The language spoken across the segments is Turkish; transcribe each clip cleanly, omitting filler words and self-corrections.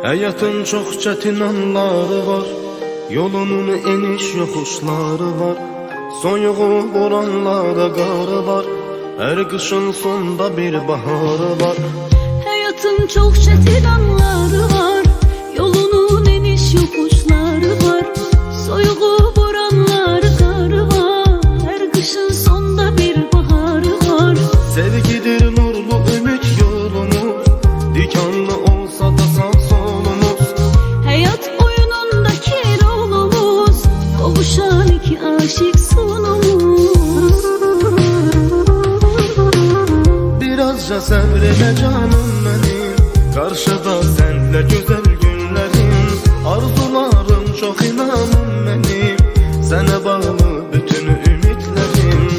Həyatın çox çətin anları var, yolunun eniş yoxuşları var. Soyuğu boranlarda qarı var, hər qışın sonda bir baharı var. Hayatın çok çetin anları var, yolunun eniş yokuşları var. Soyuğu boranları karı var, her kışın sonda bir baharı var. Sevgidir nurlu ümit yolumuz, dikanlı olsa da sağ solumuz. Hayat oyunundaki rolumuz, kavuşan iki aşık sonumuz. Birazca sabredecek canım benim, karşıda senle güzel günlerim. Arzularım çok inanım benim, sana bağlı bütün ümitlerim.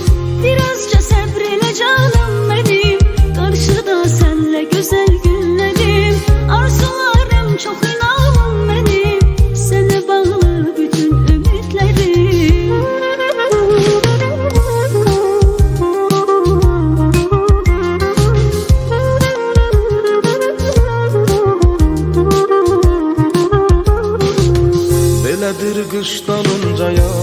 Birazca sabreyle canım benim, karşıda senle güzel günlerim. Arzularım çok inanım benim, sana bağlı bütün ümitlerim. Belədir qışdan önce yağ